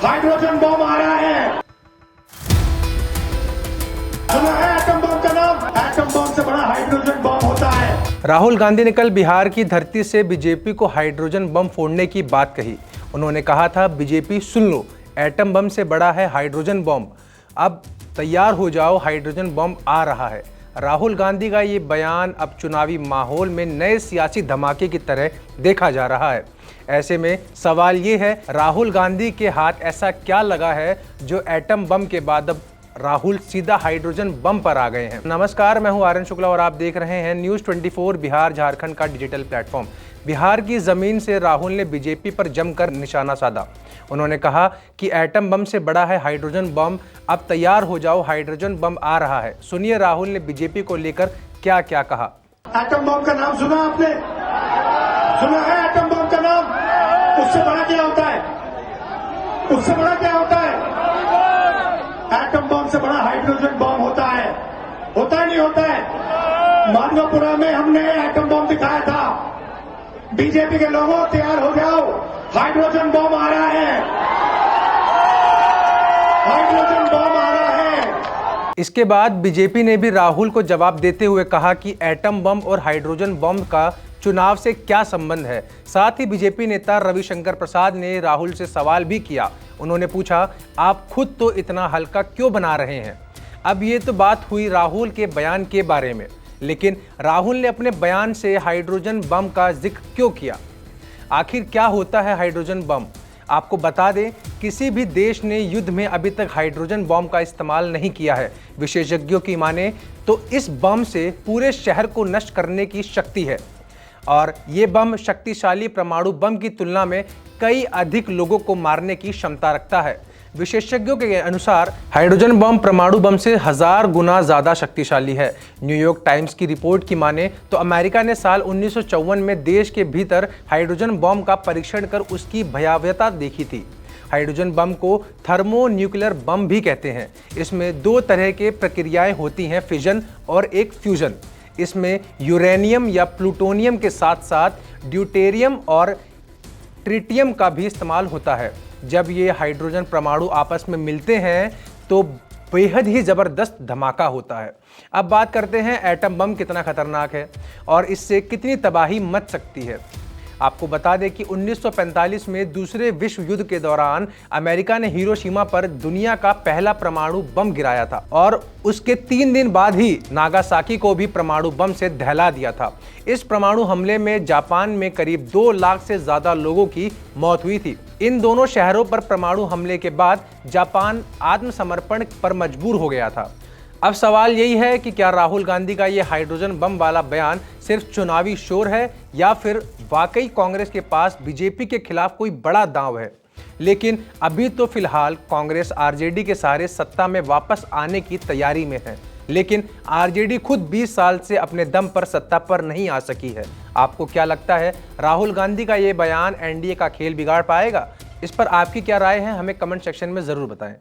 Hydrogen bomb आ रहा है। सुना है एटम बम का नाम? एटम बम से बड़ा हाइड्रोजन बम होता है। राहुल गांधी ने कल बिहार की धरती से बीजेपी को हाइड्रोजन बम फोड़ने की बात कही। उन्होंने कहा था, बीजेपी सुन लो, एटम बम से बड़ा है हाइड्रोजन बम, अब तैयार हो जाओ, हाइड्रोजन बम आ रहा है। राहुल गांधी का ये बयान अब चुनावी माहौल में नए सियासी धमाके की तरह देखा जा रहा है। ऐसे में सवाल ये है, राहुल गांधी के हाथ ऐसा क्या लगा है जो एटम बम के बाद अब राहुल सीधा हाइड्रोजन बम पर आ गए हैं। नमस्कार, मैं हूं आर्यन शुक्ला और आप देख रहे हैं न्यूज़ 24 बिहार झारखंड का डिजिटल प्लेटफॉर्म। बिहार की जमीन से राहुल ने बीजेपी पर जमकर निशाना साधा। उन्होंने कहा कि एटम बम से बड़ा है हाइड्रोजन बम, अब तैयार हो जाओ, हाइड्रोजन बम आ रहा है। सुनिए राहुल ने बीजेपी को लेकर क्या क्या कहा। एटम बम का नाम सुना आपने? सुना है एटम बम का नाम? उससे बड़ा क्या होता है? उससे बड़ा क्या होता है? एटम बम से बड़ा हाइड्रोजन बम होता है। होता है नहीं होता है? माधवपुरा में हमने एटम बम दिखाया था। बीजेपी के लोगों, तैयार हो जाओ, हाइड्रोजन बम आ रहा है। हाइड्रोजन बम आ रहा है। इसके बाद बीजेपी ने भी राहुल को जवाब देते हुए कहा कि एटम बम और हाइड्रोजन बम का चुनाव से क्या संबंध है। साथ ही बीजेपी नेता रविशंकर प्रसाद ने राहुल से सवाल भी किया। उन्होंने पूछा, आप खुद तो इतना हल्का क्यों बना रहे हैं? अब ये तो बात हुई राहुल के बयान के बारे में, लेकिन राहुल ने अपने बयान से हाइड्रोजन बम का जिक्र क्यों किया? आखिर क्या होता है हाइड्रोजन बम? आपको बता दें, किसी भी देश ने युद्ध में अभी तक हाइड्रोजन बम का इस्तेमाल नहीं किया है। विशेषज्ञों की माने तो इस बम से पूरे शहर को नष्ट करने की शक्ति है और ये बम शक्तिशाली परमाणु बम की तुलना में कई अधिक लोगों को मारने की क्षमता रखता है। विशेषज्ञों के अनुसार हाइड्रोजन बम परमाणु बम से 1000 गुना ज़्यादा शक्तिशाली है। न्यूयॉर्क टाइम्स की रिपोर्ट की माने तो अमेरिका ने साल 1954 में देश के भीतर हाइड्रोजन बम का परीक्षण कर उसकी भयावहता देखी थी। हाइड्रोजन बम को थर्मोन्यूक्लियर बम भी कहते हैं। इसमें दो तरह के प्रक्रियाएं होती हैं, फिजन और एक फ्यूजन। इसमें यूरेनियम या प्लूटोनियम के साथ साथ ड्यूटेरियम और ट्रिटियम का भी इस्तेमाल होता है। जब ये हाइड्रोजन परमाणु आपस में मिलते हैं तो बेहद ही ज़बरदस्त धमाका होता है। अब बात करते हैं एटम बम कितना खतरनाक है और इससे कितनी तबाही मच सकती है। आपको बता दें कि 1945 में दूसरे विश्व युद्ध के दौरान अमेरिका ने हिरोशिमा पर दुनिया का पहला परमाणु बम गिराया था और उसके 3 दिन बाद ही नागासाकी को भी परमाणु बम से दहला दिया था। इस परमाणु हमले में जापान में करीब 2 लाख से ज़्यादा लोगों की मौत हुई थी। इन दोनों शहरों पर परमाणु हमले के बाद जापान आत्मसमर्पण पर मजबूर हो गया था। अब सवाल यही है कि क्या राहुल गांधी का ये हाइड्रोजन बम वाला बयान सिर्फ चुनावी शोर है या फिर वाकई कांग्रेस के पास बीजेपी के खिलाफ कोई बड़ा दांव है? लेकिन अभी तो फिलहाल कांग्रेस आरजेडी के सहारे सत्ता में वापस आने की तैयारी में है, लेकिन आरजेडी खुद 20 साल से अपने दम पर सत्ता पर नहीं आ सकी है। आपको क्या लगता है, राहुल गांधी का ये बयान एनडीए का खेल बिगाड़ पाएगा? इस पर आपकी क्या राय है, हमें कमेंट सेक्शन में ज़रूर बताएं।